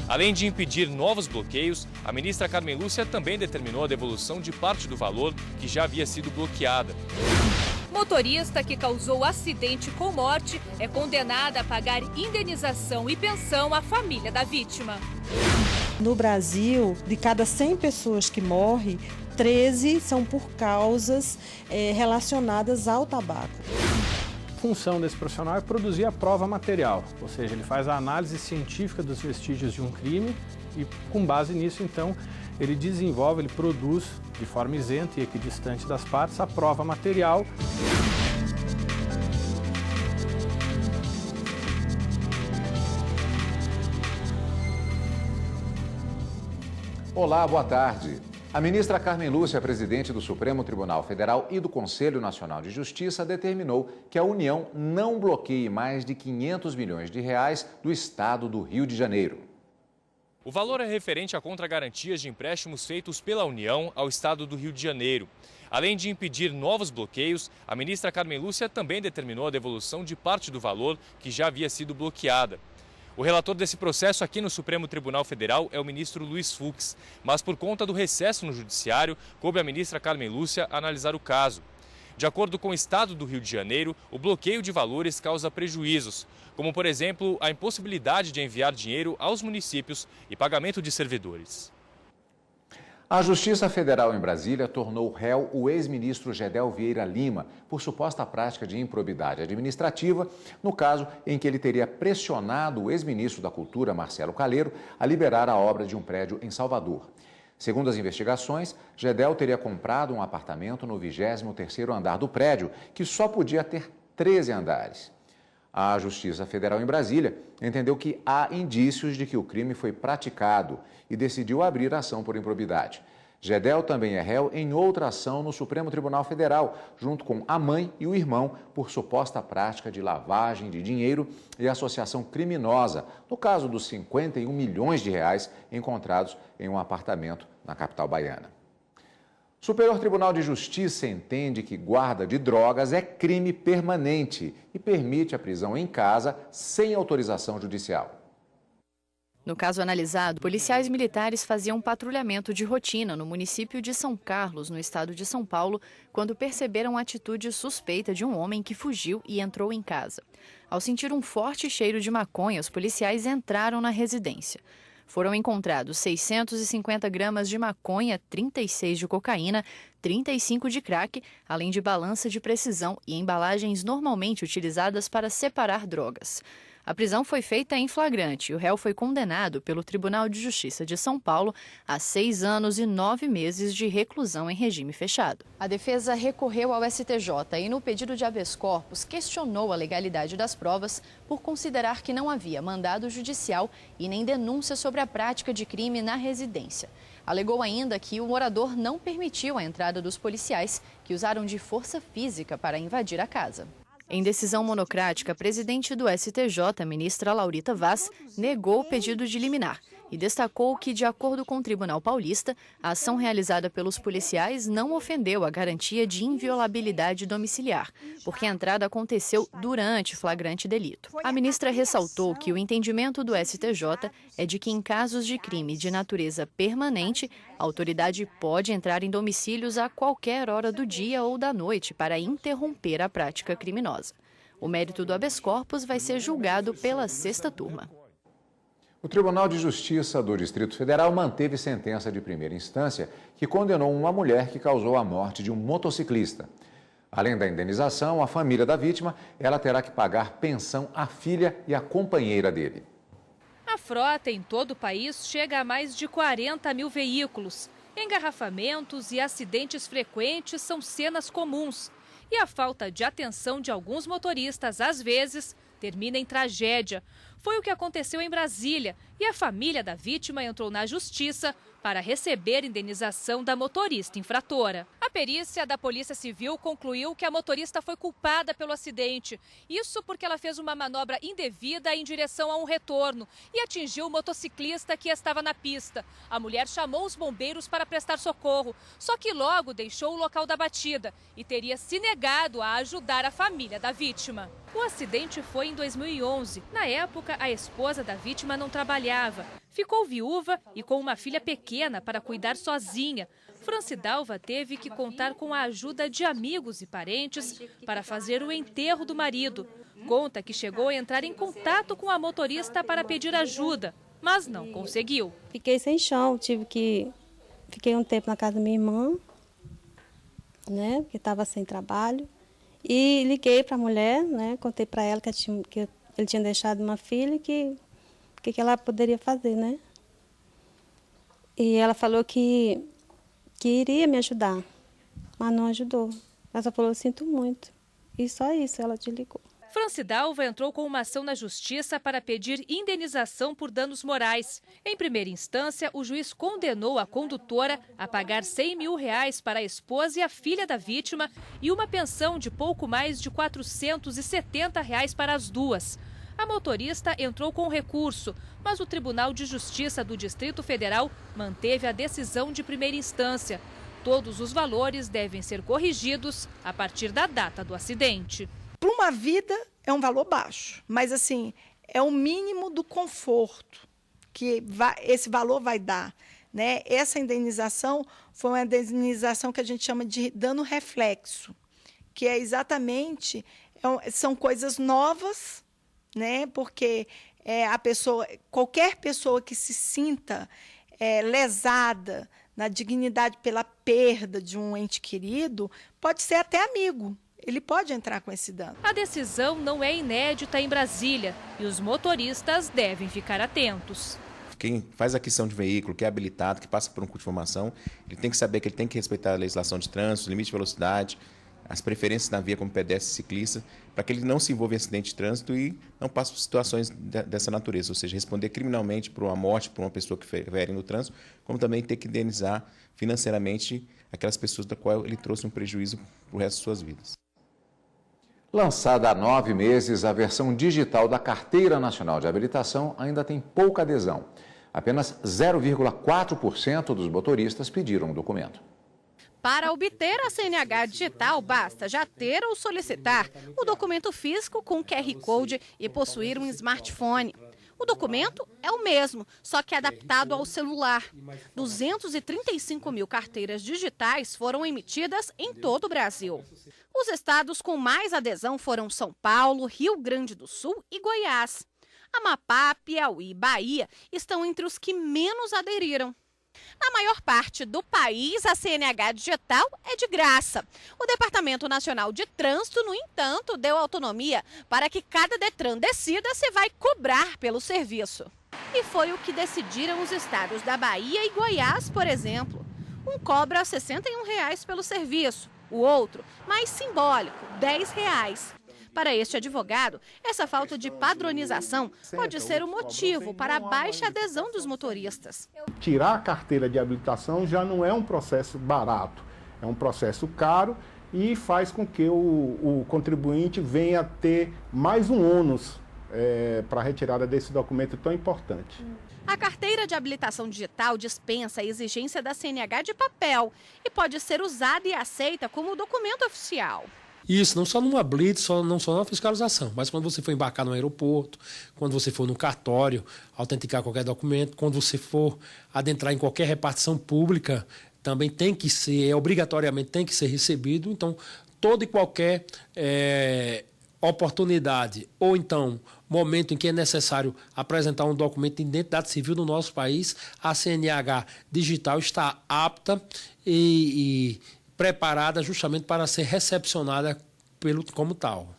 Além de impedir novos bloqueios, a ministra Carmen Lúcia também determinou a devolução de parte do valor que já havia sido bloqueada. Motorista que causou acidente com morte é condenada a pagar indenização e pensão à família da vítima. No Brasil, de cada 100 pessoas que morrem, 13 são por causas relacionadas ao tabaco. A função desse profissional é produzir a prova material, ou seja, ele faz a análise científica dos vestígios de um crime e, com base nisso, então, ele desenvolve, ele produz, de forma isenta e equidistante das partes, a prova material. Olá, boa tarde. A ministra Carmen Lúcia, presidente do Supremo Tribunal Federal e do Conselho Nacional de Justiça, determinou que a União não bloqueie mais de 500 milhões de reais do Estado do Rio de Janeiro. O valor é referente a contragarantias de empréstimos feitos pela União ao Estado do Rio de Janeiro. Além de impedir novos bloqueios, a ministra Carmen Lúcia também determinou a devolução de parte do valor que já havia sido bloqueada. O relator desse processo aqui no Supremo Tribunal Federal é o ministro Luiz Fux, mas por conta do recesso no Judiciário, coube à ministra Carmen Lúcia analisar o caso. De acordo com o Estado do Rio de Janeiro, o bloqueio de valores causa prejuízos, como, por exemplo, a impossibilidade de enviar dinheiro aos municípios e pagamento de servidores. A Justiça Federal em Brasília tornou réu o ex-ministro Gedel Vieira Lima por suposta prática de improbidade administrativa, no caso em que ele teria pressionado o ex-ministro da Cultura, Marcelo Calheiro, a liberar a obra de um prédio em Salvador. Segundo as investigações, Gedel teria comprado um apartamento no 23º andar do prédio, que só podia ter 13 andares. A Justiça Federal em Brasília entendeu que há indícios de que o crime foi praticado e decidiu abrir ação por improbidade. Gedel também é réu em outra ação no Supremo Tribunal Federal, junto com a mãe e o irmão, por suposta prática de lavagem de dinheiro e associação criminosa, no caso dos 51 milhões de reais encontrados em um apartamento na capital baiana. O Superior Tribunal de Justiça entende que guarda de drogas é crime permanente e permite a prisão em casa sem autorização judicial. No caso analisado, policiais militares faziam patrulhamento de rotina no município de São Carlos, no estado de São Paulo, quando perceberam a atitude suspeita de um homem que fugiu e entrou em casa. Ao sentir um forte cheiro de maconha, os policiais entraram na residência. Foram encontrados 650 gramas de maconha, 36 de cocaína, 35 de crack, além de balança de precisão e embalagens normalmente utilizadas para separar drogas. A prisão foi feita em flagrante e o réu foi condenado pelo Tribunal de Justiça de São Paulo a 6 anos e 9 meses de reclusão em regime fechado. A defesa recorreu ao STJ e, no pedido de habeas corpus, questionou a legalidade das provas por considerar que não havia mandado judicial e nem denúncia sobre a prática de crime na residência. Alegou ainda que o morador não permitiu a entrada dos policiais, que usaram de força física para invadir a casa. Em decisão monocrática, a presidente do STJ, a ministra Laurita Vaz, negou o pedido de liminar e destacou que, de acordo com o Tribunal Paulista, a ação realizada pelos policiais não ofendeu a garantia de inviolabilidade domiciliar, porque a entrada aconteceu durante flagrante delito. A ministra ressaltou que o entendimento do STJ é de que, em casos de crime de natureza permanente, a autoridade pode entrar em domicílios a qualquer hora do dia ou da noite para interromper a prática criminosa. O mérito do habeas corpus vai ser julgado pela 6ª turma. O Tribunal de Justiça do Distrito Federal manteve sentença de primeira instância que condenou uma mulher que causou a morte de um motociclista. Além da indenização, a família da vítima, ela terá que pagar pensão à filha e à companheira dele. A frota em todo o país chega a mais de 40 mil veículos. Engarrafamentos e acidentes frequentes são cenas comuns. E a falta de atenção de alguns motoristas, às vezes, termina em tragédia. Foi o que aconteceu em Brasília e a família da vítima entrou na justiça para receber indenização da motorista infratora. A perícia da Polícia Civil concluiu que a motorista foi culpada pelo acidente. Isso porque ela fez uma manobra indevida em direção a um retorno e atingiu o motociclista que estava na pista. A mulher chamou os bombeiros para prestar socorro, só que logo deixou o local da batida e teria se negado a ajudar a família da vítima. O acidente foi em 2011. Na época, a esposa da vítima não trabalhava. Ficou viúva e com uma filha pequena para cuidar sozinha. Francidalva teve que contar com a ajuda de amigos e parentes para fazer o enterro do marido. Conta que chegou a entrar em contato com a motorista para pedir ajuda, mas não conseguiu. Fiquei sem chão, fiquei um tempo na casa da minha irmã, né, porque estava sem trabalho. E liguei para a mulher, né, contei para ela que ele tinha deixado uma filha e que ela poderia fazer, né. E ela falou que iria me ajudar, mas não ajudou. Ela só falou, sinto muito. E só isso, ela desligou. Francidalva entrou com uma ação na justiça para pedir indenização por danos morais. Em primeira instância, o juiz condenou a condutora a pagar R$100 mil para a esposa e a filha da vítima e uma pensão de pouco mais de R$470 para as duas. A motorista entrou com recurso, mas o Tribunal de Justiça do Distrito Federal manteve a decisão de primeira instância. Todos os valores devem ser corrigidos a partir da data do acidente. Para uma vida é um valor baixo, mas assim, é o mínimo do conforto que esse valor vai dar, né? Essa indenização foi uma indenização que a gente chama de dano reflexo, que é exatamente, são coisas novas, né? Porque qualquer pessoa que se sinta lesada na dignidade pela perda de um ente querido, pode ser até amigo. Ele pode entrar com esse dano. A decisão não é inédita em Brasília e os motoristas devem ficar atentos. Quem faz aquisição de veículo, que é habilitado, que passa por um curso de formação, ele tem que saber que ele tem que respeitar a legislação de trânsito, limite de velocidade, as preferências na via como pedestre e ciclista, para que ele não se envolva em acidente de trânsito e não passe por situações dessa natureza, ou seja, responder criminalmente por uma morte, por uma pessoa que fere no trânsito, como também ter que indenizar financeiramente aquelas pessoas da qual ele trouxe um prejuízo para o resto de suas vidas. Lançada há 9 meses, a versão digital da Carteira Nacional de Habilitação ainda tem pouca adesão. Apenas 0,4% dos motoristas pediram o documento. Para obter a CNH digital, basta já ter ou solicitar o documento físico com QR Code e possuir um smartphone. O documento é o mesmo, só que adaptado ao celular. 235 mil carteiras digitais foram emitidas em todo o Brasil. Os estados com mais adesão foram São Paulo, Rio Grande do Sul e Goiás. Amapá, Piauí e Bahia estão entre os que menos aderiram. Na maior parte do país, a CNH digital é de graça. O Departamento Nacional de Trânsito, no entanto, deu autonomia para que cada Detran decida se vai cobrar pelo serviço. E foi o que decidiram os estados da Bahia e Goiás, por exemplo. Um cobra R$ 61 pelo serviço, o outro, mais simbólico, R$ 10. Para este advogado, essa falta de padronização pode ser o motivo para a baixa adesão dos motoristas. Tirar a carteira de habilitação já não é um processo barato, é um processo caro e faz com que o contribuinte venha a ter mais um ônus para a retirada desse documento tão importante. A carteira de habilitação digital dispensa a exigência da CNH de papel e pode ser usada e aceita como documento oficial. Isso, não só numa blitz, não só na fiscalização, mas quando você for embarcar no aeroporto, quando você for no cartório, autenticar qualquer documento, quando você for adentrar em qualquer repartição pública, também tem que ser, obrigatoriamente tem que ser recebido. Então, toda e qualquer oportunidade ou então momento em que é necessário apresentar um documento de identidade civil no nosso país, a CNH digital está apta e preparada justamente para ser recepcionada como tal.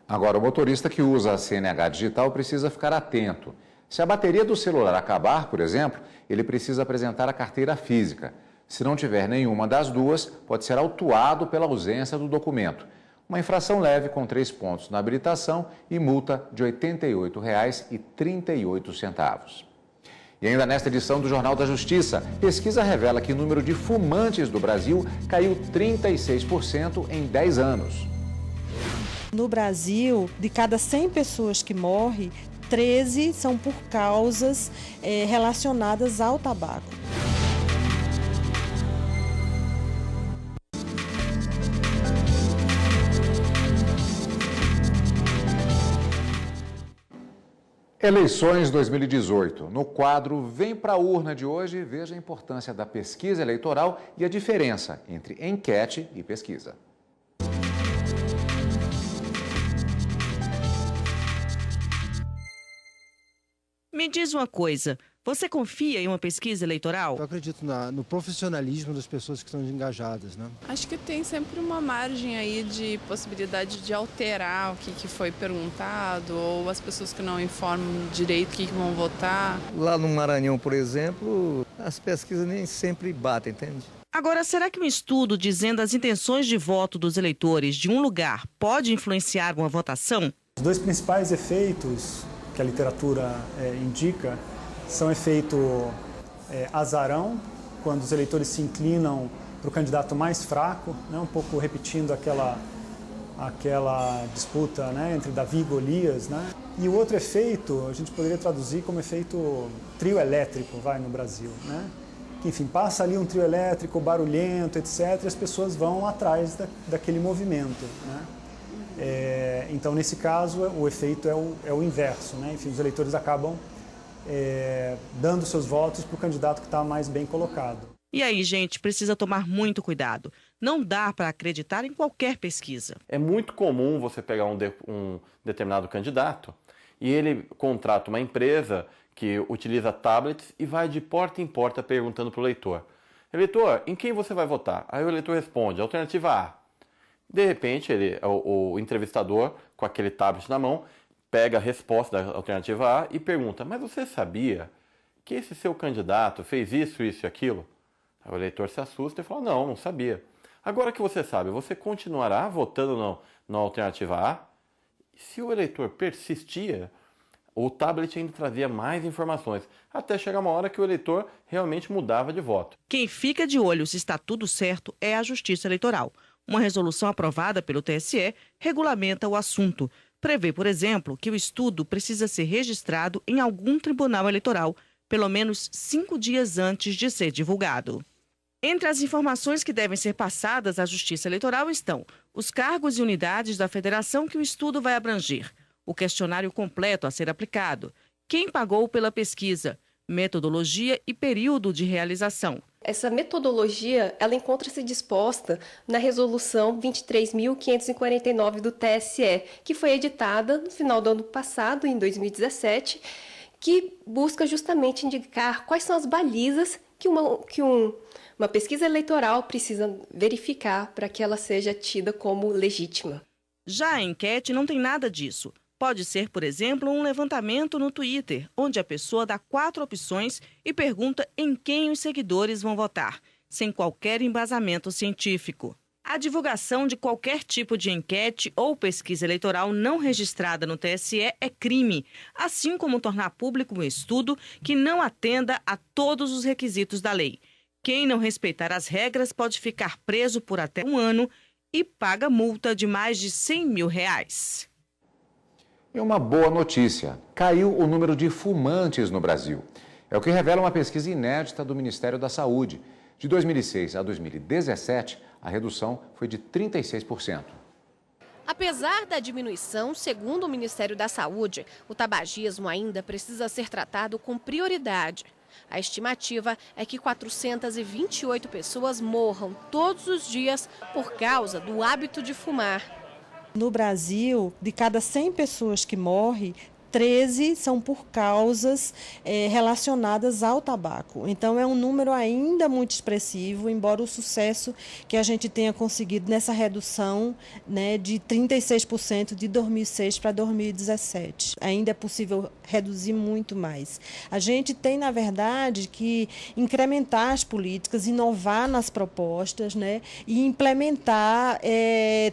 Agora, o motorista que usa a CNH digital precisa ficar atento. Se a bateria do celular acabar, por exemplo, ele precisa apresentar a carteira física. Se não tiver nenhuma das duas, pode ser autuado pela ausência do documento. Uma infração leve com 3 pontos na habilitação e multa de R$ 88,38. E ainda nesta edição do Jornal da Justiça, pesquisa revela que o número de fumantes do Brasil caiu 36% em 10 anos. No Brasil, de cada 100 pessoas que morrem, 13 são por causas relacionadas ao tabaco. Eleições 2018. No quadro Vem pra Urna de hoje, veja a importância da pesquisa eleitoral e a diferença entre enquete e pesquisa. Me diz uma coisa, você confia em uma pesquisa eleitoral? Eu acredito no profissionalismo das pessoas que estão engajadas, né? Acho que tem sempre uma margem aí de possibilidade de alterar o que foi perguntado, ou as pessoas que não informam direito o que vão votar. Lá no Maranhão, por exemplo, as pesquisas nem sempre batem, entende? Agora, será que um estudo dizendo as intenções de voto dos eleitores de um lugar pode influenciar uma votação? Os dois principais efeitos que a literatura indica são efeito azarão, quando os eleitores se inclinam para o candidato mais fraco, né, um pouco repetindo aquela disputa, né, entre Davi e Golias, né? E o outro efeito a gente poderia traduzir como efeito trio elétrico, no Brasil, né? Que, enfim, passa ali um trio elétrico barulhento, etc., e as pessoas vão atrás daquele movimento, né? Então, nesse caso, o efeito é o inverso, né? Enfim, os eleitores acabam dando seus votos para o candidato que está mais bem colocado. E aí, gente, precisa tomar muito cuidado. Não dá para acreditar em qualquer pesquisa. É muito comum você pegar um determinado candidato e ele contrata uma empresa que utiliza tablets e vai de porta em porta perguntando para o eleitor: eleitor, em quem você vai votar? Aí o eleitor responde, alternativa A. De repente, o entrevistador, com aquele tablet na mão, pega a resposta da alternativa A e pergunta: mas você sabia que esse seu candidato fez isso, isso e aquilo? Aí o eleitor se assusta e fala: não sabia. Agora que você sabe, você continuará votando na alternativa A? Se o eleitor persistia, o tablet ainda trazia mais informações, até chegar uma hora que o eleitor realmente mudava de voto. Quem fica de olho se está tudo certo é a Justiça Eleitoral. Uma resolução aprovada pelo TSE regulamenta o assunto. Prevê, por exemplo, que o estudo precisa ser registrado em algum tribunal eleitoral, pelo menos 5 dias antes de ser divulgado. Entre as informações que devem ser passadas à Justiça Eleitoral estão os cargos e unidades da federação que o estudo vai abranger, o questionário completo a ser aplicado, quem pagou pela pesquisa, metodologia e período de realização. Essa metodologia, ela encontra-se disposta na Resolução 23.549 do TSE, que foi editada no final do ano passado, em 2017, que busca justamente indicar quais são as balizas que uma pesquisa eleitoral precisa verificar para que ela seja tida como legítima. Já a enquete não tem nada disso. Pode ser, por exemplo, um levantamento no Twitter, onde a pessoa dá 4 opções e pergunta em quem os seguidores vão votar, sem qualquer embasamento científico. A divulgação de qualquer tipo de enquete ou pesquisa eleitoral não registrada no TSE é crime, assim como tornar público um estudo que não atenda a todos os requisitos da lei. Quem não respeitar as regras pode ficar preso por até 1 ano e paga multa de mais de R$100 mil. E uma boa notícia: caiu o número de fumantes no Brasil. É o que revela uma pesquisa inédita do Ministério da Saúde. De 2006 a 2017, a redução foi de 36%. Apesar da diminuição, segundo o Ministério da Saúde, o tabagismo ainda precisa ser tratado com prioridade. A estimativa é que 428 pessoas morram todos os dias por causa do hábito de fumar. No Brasil, de cada 100 pessoas que morrem, 13 são por causas relacionadas ao tabaco. Então, é um número ainda muito expressivo, embora o sucesso que a gente tenha conseguido nessa redução, né, de 36% de 2006 para 2017. Ainda é possível reduzir muito mais. A gente tem, na verdade, que incrementar as políticas, inovar nas propostas, né, e implementar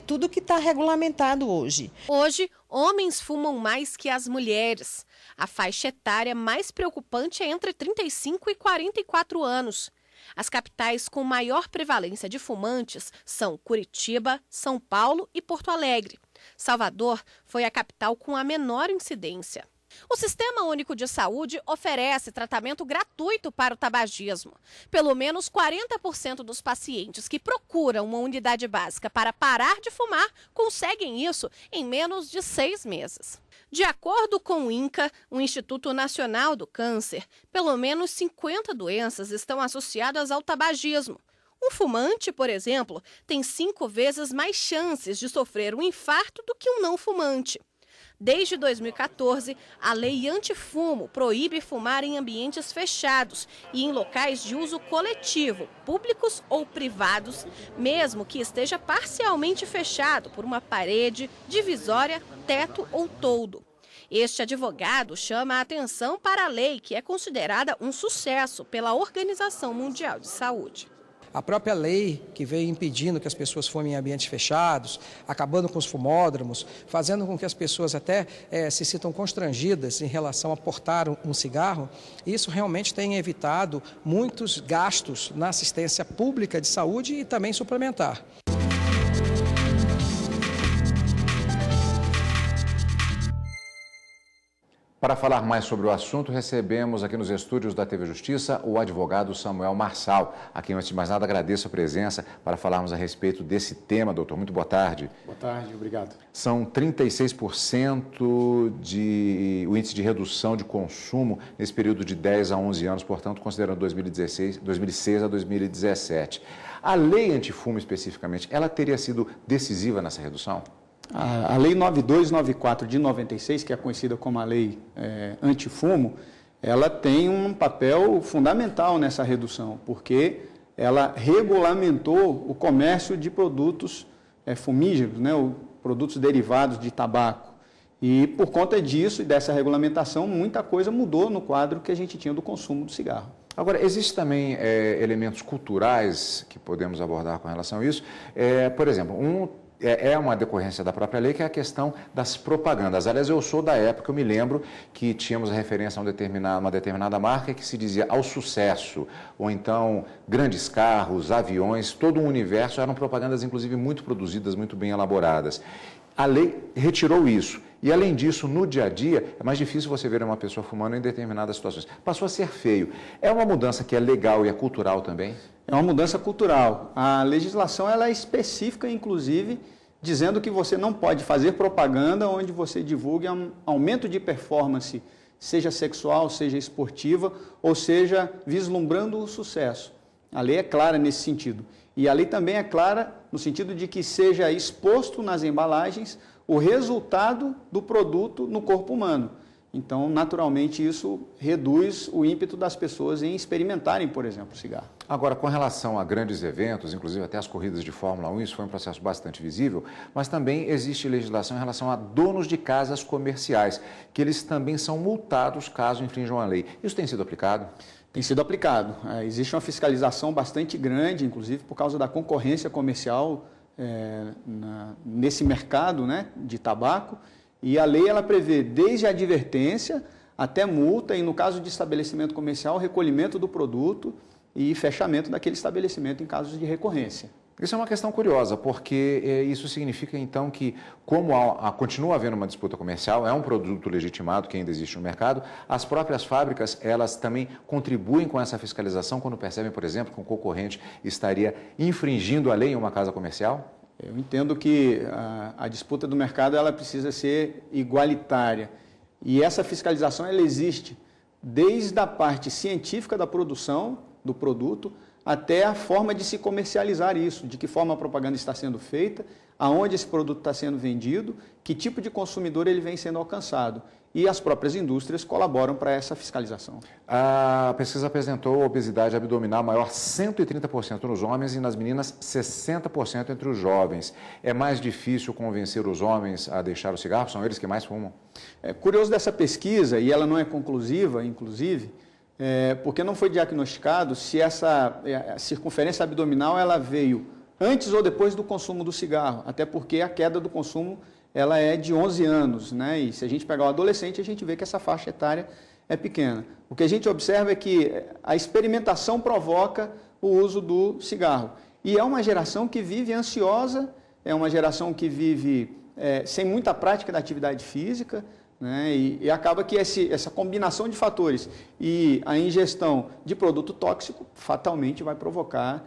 tudo que está regulamentado hoje. Hoje, homens fumam mais que as mulheres. A faixa etária mais preocupante é entre 35 e 44 anos. As capitais com maior prevalência de fumantes são Curitiba, São Paulo e Porto Alegre. Salvador foi a capital com a menor incidência. O Sistema Único de Saúde oferece tratamento gratuito para o tabagismo. Pelo menos 40% dos pacientes que procuram uma unidade básica para parar de fumar conseguem isso em menos de 6 meses. De acordo com o INCA, o Instituto Nacional do Câncer, pelo menos 50 doenças estão associadas ao tabagismo. Um fumante, por exemplo, tem 5 vezes mais chances de sofrer um infarto do que um não fumante. Desde 2014, a lei antifumo proíbe fumar em ambientes fechados e em locais de uso coletivo, públicos ou privados, mesmo que esteja parcialmente fechado por uma parede, divisória, teto ou toldo. Este advogado chama a atenção para a lei, que é considerada um sucesso pela Organização Mundial de Saúde. A própria lei que veio impedindo que as pessoas fumem em ambientes fechados, acabando com os fumódromos, fazendo com que as pessoas até se sintam constrangidas em relação a portar um cigarro, isso realmente tem evitado muitos gastos na assistência pública de saúde e também suplementar. Para falar mais sobre o assunto, recebemos aqui nos estúdios da TV Justiça o advogado Samuel Marçal, a quem, antes de mais nada, agradeço a presença para falarmos a respeito desse tema, doutor. Muito boa tarde. Boa tarde, obrigado. São 36% o índice de redução de consumo nesse período de 10 a 11 anos, portanto, considerando 2006 a 2017. A lei antifumo, especificamente, ela teria sido decisiva nessa redução? A Lei 9294 de 96, que é conhecida como a Lei Antifumo, ela tem um papel fundamental nessa redução, porque ela regulamentou o comércio de produtos fumígeros, né, produtos derivados de tabaco. E por conta disso e dessa regulamentação, muita coisa mudou no quadro que a gente tinha do consumo do cigarro. Agora, existem também elementos culturais que podemos abordar com relação a isso. Por exemplo, uma decorrência da própria lei, que é a questão das propagandas. Aliás, eu sou da época, eu me lembro que tínhamos a referência a uma determinada marca que se dizia ao sucesso, ou então grandes carros, aviões, todo um universo, eram propagandas inclusive muito produzidas, muito bem elaboradas. A lei retirou isso. E, além disso, no dia a dia, é mais difícil você ver uma pessoa fumando em determinadas situações. Passou a ser feio. É uma mudança que é legal e é cultural também? É uma mudança cultural. A legislação ela é específica, inclusive, dizendo que você não pode fazer propaganda onde você divulgue um aumento de performance, seja sexual, seja esportiva, ou seja, vislumbrando o sucesso. A lei é clara nesse sentido. E a lei também é clara no sentido de que seja exposto nas embalagens o resultado do produto no corpo humano. Então, naturalmente, isso reduz o ímpeto das pessoas em experimentarem, por exemplo, o cigarro. Agora, com relação a grandes eventos, inclusive até as corridas de Fórmula 1, isso foi um processo bastante visível, mas também existe legislação em relação a donos de casas comerciais, que eles também são multados caso infringam a lei. Isso tem sido aplicado? Tem sido aplicado. Existe uma fiscalização bastante grande, inclusive por causa da concorrência comercial nesse mercado, né, de tabaco, e a lei ela prevê desde a advertência até multa e, no caso de estabelecimento comercial, recolhimento do produto e fechamento daquele estabelecimento em casos de recorrência. Isso é uma questão curiosa, porque isso significa, então, que como continua havendo uma disputa comercial, é um produto legitimado que ainda existe no mercado, as próprias fábricas, elas também contribuem com essa fiscalização quando percebem, por exemplo, que um concorrente estaria infringindo a lei em uma casa comercial? Eu entendo que a disputa do mercado ela precisa ser igualitária. E essa fiscalização ela existe desde a parte científica da produção do produto até a forma de se comercializar isso, de que forma a propaganda está sendo feita, aonde esse produto está sendo vendido, que tipo de consumidor ele vem sendo alcançado. E as próprias indústrias colaboram para essa fiscalização. A pesquisa apresentou obesidade abdominal maior 130% nos homens e nas meninas 60% entre os jovens. É mais difícil convencer os homens a deixar o cigarro? São eles que mais fumam? É curioso dessa pesquisa, e ela não é conclusiva, inclusive, porque não foi diagnosticado se essa circunferência abdominal ela veio antes ou depois do consumo do cigarro, até porque a queda do consumo ela é de 11 anos, né? E se a gente pegar o adolescente, a gente vê que essa faixa etária é pequena. O que a gente observa é que a experimentação provoca o uso do cigarro. E é uma geração que vive ansiosa, é uma geração que vive sem muita prática da atividade física, né? E acaba que essa combinação de fatores e a ingestão de produto tóxico fatalmente vai provocar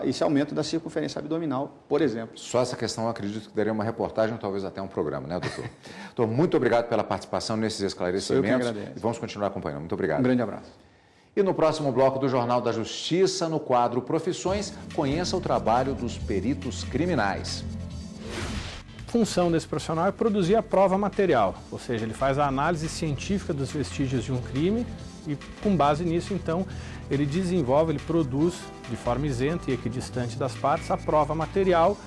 esse aumento da circunferência abdominal, por exemplo. Só essa questão eu acredito que daria uma reportagem ou talvez até um programa, né, doutor? Doutor, muito obrigado pela participação nesses esclarecimentos. Eu que agradeço. E vamos continuar acompanhando. Muito obrigado. Um grande abraço. E no próximo bloco do Jornal da Justiça, no quadro Profissões, conheça o trabalho dos peritos criminais. A função desse profissional é produzir a prova material, ou seja, ele faz a análise científica dos vestígios de um crime e, com base nisso, então, ele desenvolve, ele produz, de forma isenta e equidistante das partes, a prova material.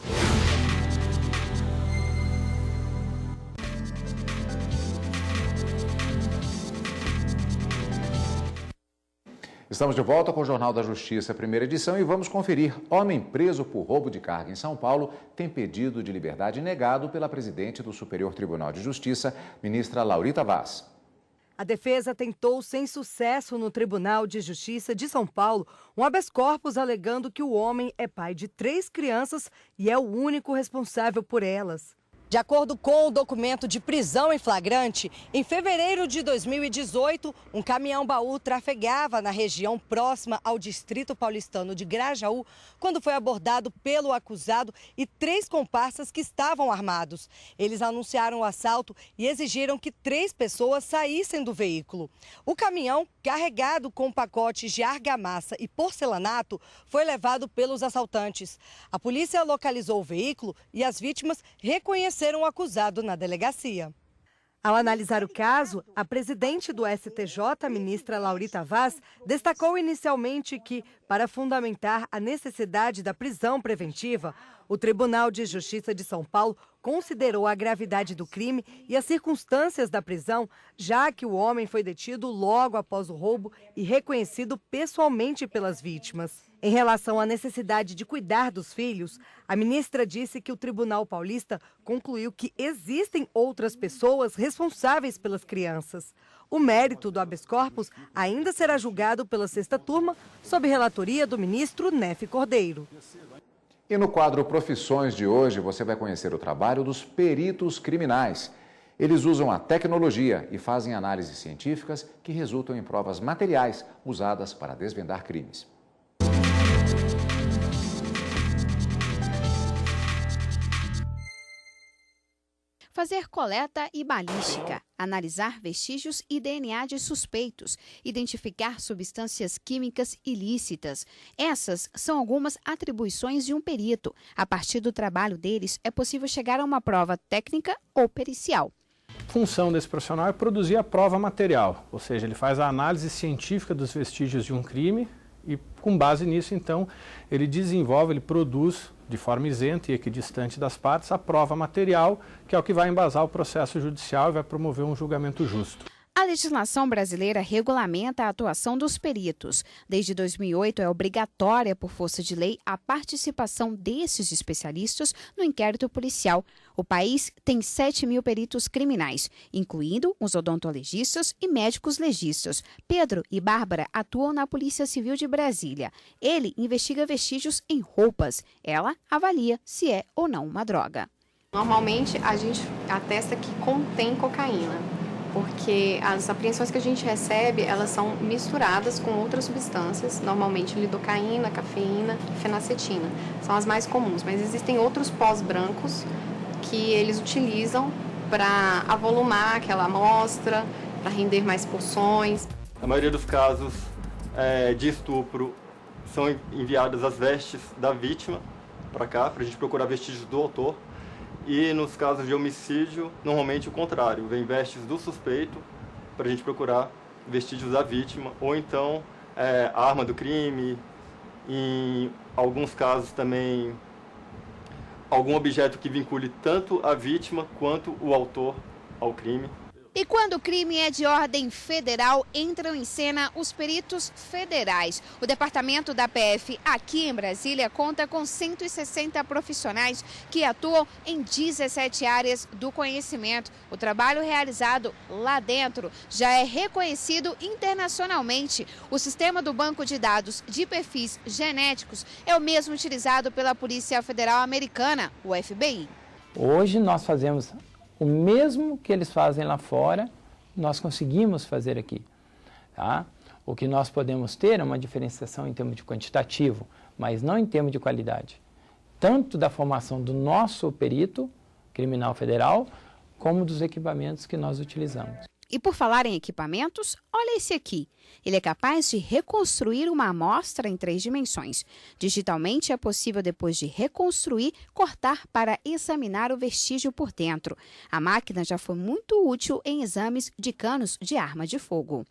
Estamos de volta com o Jornal da Justiça, primeira edição, e vamos conferir. Homem preso por roubo de carga em São Paulo tem pedido de liberdade negado pela presidente do Superior Tribunal de Justiça, ministra Laurita Vaz. A defesa tentou, sem sucesso, no Tribunal de Justiça de São Paulo, um habeas corpus alegando que o homem é pai de 3 crianças e é o único responsável por elas. De acordo com o documento de prisão em flagrante, em fevereiro de 2018, um caminhão-baú trafegava na região próxima ao Distrito Paulistano de Grajaú, quando foi abordado pelo acusado e 3 comparsas que estavam armados. Eles anunciaram o assalto e exigiram que 3 pessoas saíssem do veículo. O caminhão, carregado com pacotes de argamassa e porcelanato, foi levado pelos assaltantes. A polícia localizou o veículo e as vítimas reconheceram o acusado na delegacia. Ao analisar o caso, a presidente do STJ, a ministra Laurita Vaz, destacou inicialmente que, para fundamentar a necessidade da prisão preventiva, o Tribunal de Justiça de São Paulo considerou a gravidade do crime e as circunstâncias da prisão, já que o homem foi detido logo após o roubo e reconhecido pessoalmente pelas vítimas. Em relação à necessidade de cuidar dos filhos, a ministra disse que o Tribunal Paulista concluiu que existem outras pessoas responsáveis pelas crianças. O mérito do habeas corpus ainda será julgado pela 6ª turma, sob relatoria do ministro Nefe Cordeiro. E no quadro Profissões de hoje, você vai conhecer o trabalho dos peritos criminais. Eles usam a tecnologia e fazem análises científicas que resultam em provas materiais usadas para desvendar crimes. Fazer coleta e balística, analisar vestígios e DNA de suspeitos, identificar substâncias químicas ilícitas. Essas são algumas atribuições de um perito. A partir do trabalho deles, é possível chegar a uma prova técnica ou pericial. A função desse profissional é produzir a prova material, ou seja, ele faz a análise científica dos vestígios de um crime e, com base nisso, então, ele desenvolve, ele produz, de forma isenta e equidistante das partes, a prova material, que é o que vai embasar o processo judicial e vai promover um julgamento justo. A legislação brasileira regulamenta a atuação dos peritos. Desde 2008, é obrigatória, por força de lei, a participação desses especialistas no inquérito policial. O país tem 7.000 peritos criminais, incluindo os odontologistas e médicos legistas. Pedro e Bárbara atuam na Polícia Civil de Brasília. Ele investiga vestígios em roupas. Ela avalia se é ou não uma droga. Normalmente, a gente atesta que contém cocaína, porque as apreensões que a gente recebe, elas são misturadas com outras substâncias, normalmente lidocaína, cafeína e fenacetina. São as mais comuns, mas existem outros pós brancos que eles utilizam para avolumar aquela amostra, para render mais porções. Na maioria dos casos de estupro, são enviadas as vestes da vítima para cá, para a gente procurar vestígios do autor. E nos casos de homicídio, normalmente o contrário, vem vestes do suspeito para a gente procurar vestígios da vítima, ou então a arma do crime, em alguns casos também algum objeto que vincule tanto a vítima quanto o autor ao crime. E quando o crime é de ordem federal, entram em cena os peritos federais. O departamento da PF aqui em Brasília conta com 160 profissionais que atuam em 17 áreas do conhecimento. O trabalho realizado lá dentro já é reconhecido internacionalmente. O sistema do Banco de Dados de Perfis Genéticos é o mesmo utilizado pela Polícia Federal Americana, o FBI. Hoje nós fazemos o mesmo que eles fazem lá fora, nós conseguimos fazer aqui. Tá? O que nós podemos ter é uma diferenciação em termos de quantitativo, mas não em termos de qualidade. Tanto da formação do nosso perito criminal federal, como dos equipamentos que nós utilizamos. E por falar em equipamentos, olha esse aqui. Ele é capaz de reconstruir uma amostra em 3 dimensões. Digitalmente é possível, depois de reconstruir, cortar para examinar o vestígio por dentro. A máquina já foi muito útil em exames de canos de arma de fogo.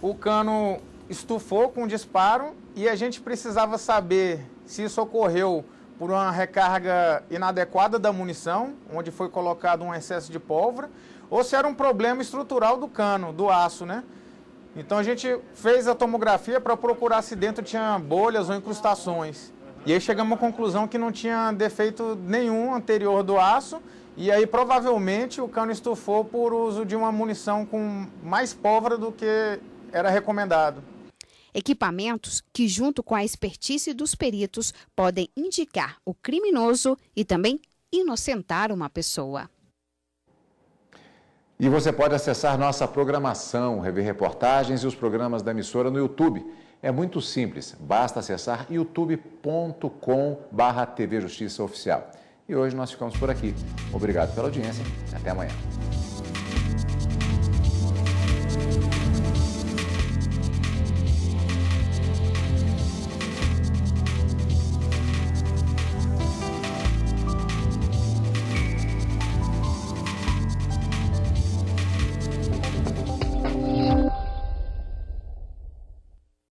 O cano estufou com o disparo e a gente precisava saber se isso ocorreu por uma recarga inadequada da munição, onde foi colocado um excesso de pólvora, ou se era um problema estrutural do cano, do aço, né? Então a gente fez a tomografia para procurar se dentro tinha bolhas ou incrustações. E aí chegamos à conclusão que não tinha defeito nenhum anterior do aço, e aí provavelmente o cano estufou por uso de uma munição com mais pólvora do que era recomendado. Equipamentos que, junto com a expertise dos peritos, podem indicar o criminoso e também inocentar uma pessoa. E você pode acessar nossa programação, rever reportagens e os programas da emissora no YouTube. É muito simples, basta acessar youtube.com/TV Justiça Oficial. E hoje nós ficamos por aqui. Obrigado pela audiência e até amanhã.